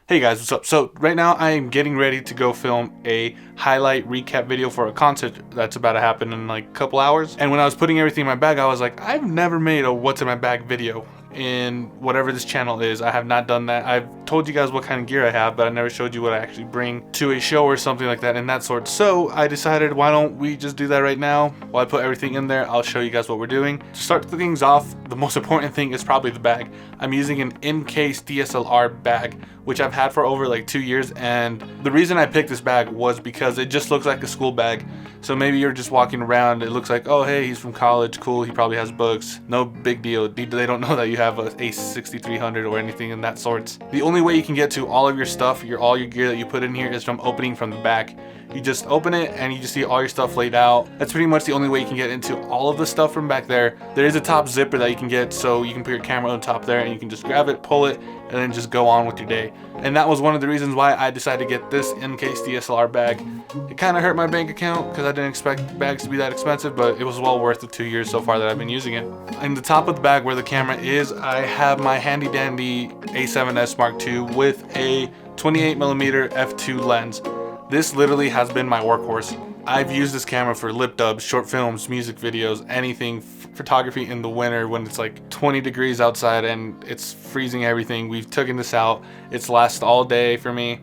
Hey guys, what's up? So right now I am getting ready to go film a highlight recap video for a concert that's about to happen in like a couple hours. And when I was putting everything in my bag, I was like, I've never made a what's in my bag video in whatever this channel is. I have not done that. I've told you guys what kind of gear I have, but I never showed you what I actually bring to a show or something like that in that sort. So I decided, why don't we just do that right now? While I put everything in there, I'll show you guys what we're doing. To start things off, the most important thing is probably the bag. I'm using an in-case DSLR bag, which I've had for over like 2 years, and the reason I picked this bag was because it just looks like a school bag. So maybe you're just walking around, it looks like, oh hey, he's from college, cool, he probably has books, no big deal. They don't know that you have a 6300 or anything in that sorts. The only way you can get to all of your stuff, all your gear that you put in here, is from opening from the back. You just open it and you just see all your stuff laid out. That's pretty much the only way you can get into all of the stuff from back there. There is a top zipper that you can get, so you can put your camera on top there and you can just grab it, pull it, and then just go on with your day. And that was one of the reasons why I decided to get this in-case DSLR bag. It kind of hurt my bank account because I didn't expect bags to be that expensive, but it was well worth the 2 years so far that I've been using it. In the top of the bag where the camera is, I have my handy dandy A7S Mark II with a 28mm f2 lens. This literally has been my workhorse. I've used this camera for lip dubs, short films, music videos, anything, photography in the winter when it's like 20 degrees outside and it's freezing everything. We've taken this out. It's lasted all day for me.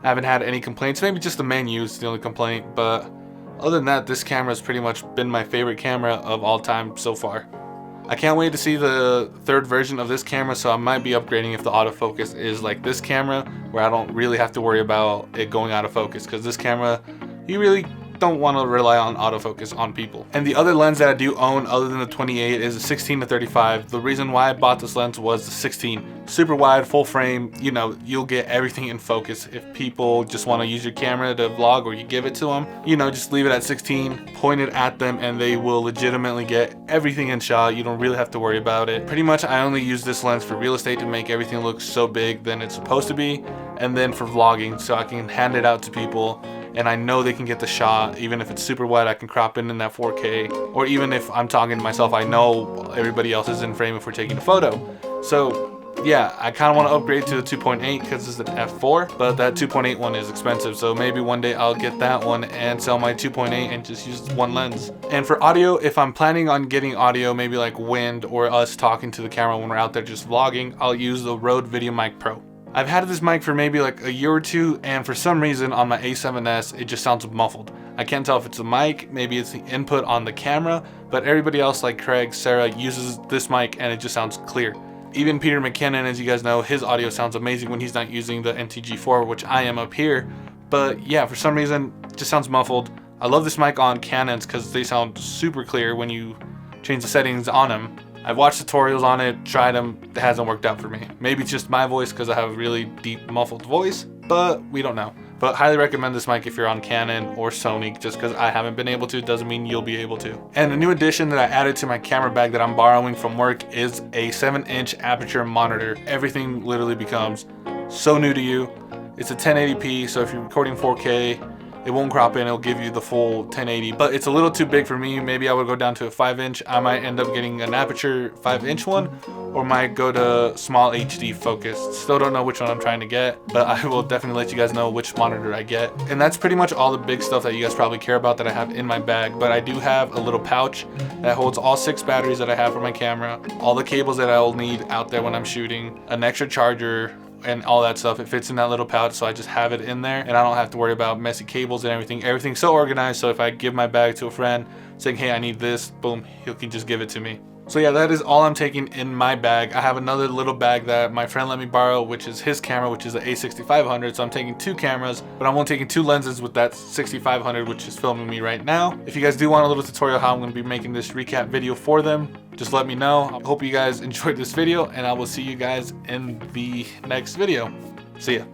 I haven't had any complaints. Maybe just the menu is the only complaint, but other than that, this camera has pretty much been my favorite camera of all time so far. I can't wait to see the third version of this camera, so I might be upgrading if the autofocus is like this camera, where I don't really have to worry about it going out of focus, because this camera, you really don't want to rely on autofocus on people. And the other lens that I do own other than the 28 is a 16 to 35. The reason why I bought this lens was the 16. Super wide, full frame, you know, you'll get everything in focus. If people just want to use your camera to vlog or you give it to them, you know, just leave it at 16, point it at them, and they will legitimately get everything in shot. You don't really have to worry about it. Pretty much I only use this lens for real estate to make everything look so big than it's supposed to be, and then for vlogging so I can hand it out to people and I know they can get the shot. Even if it's super wide, I can crop it in that 4K. Or even if I'm talking to myself, I know everybody else is in frame if we're taking a photo. So yeah, I kind of want to upgrade to the 2.8 because it's an f4, but that 2.8 one is expensive. So maybe one day I'll get that one and sell my 2.8 and just use one lens. And for audio, if I'm planning on getting audio, maybe like wind or us talking to the camera when we're out there just vlogging, I'll use the Rode VideoMic Pro. I've had this mic for maybe like a year or two, and for some reason on my A7S it just sounds muffled. I can't tell if it's the mic, maybe it's the input on the camera, but everybody else like Craig, Sarah uses this mic and it just sounds clear. Even Peter McKinnon, as you guys know, his audio sounds amazing when he's not using the MTG4, which I am up here. But yeah, for some reason it just sounds muffled. I love this mic on Canons because they sound super clear when you change the settings on them. I've watched tutorials on it, tried them, it hasn't worked out for me. Maybe it's just my voice because I have a really deep muffled voice, but we don't know. But highly recommend this mic if you're on Canon or Sony. Just because I haven't been able to doesn't mean you'll be able to. And the new addition that I added to my camera bag that I'm borrowing from work is a 7-inch aperture monitor. Everything literally becomes so new to you. It's a 1080p, so if you're recording 4K, it won't crop in, it'll give you the full 1080, but it's a little too big for me. Maybe I would go down to a 5-inch. I might end up getting an aperture 5-inch one, or might go to small HD focus. Still don't know which one I'm trying to get, but I will definitely let you guys know which monitor I get. And that's pretty much all the big stuff that you guys probably care about that I have in my bag, but I do have a little pouch that holds all 6 batteries that I have for my camera, all the cables that I will need out there when I'm shooting, an extra charger, and all that stuff. It fits in that little pouch, so I just have it in there and I don't have to worry about messy cables and everything. Everything's so organized, so if I give my bag to a friend saying, hey, I need this, boom, he can just give it to me. So yeah, that is all I'm taking in my bag. I have another little bag that my friend let me borrow, which is his camera, which is the A6500. So I'm taking 2 cameras, but I'm only taking 2 lenses with that 6500, which is filming me right now. If you guys do want a little tutorial how I'm going to be making this recap video for them, just let me know. I hope you guys enjoyed this video, and I will see you guys in the next video. See ya.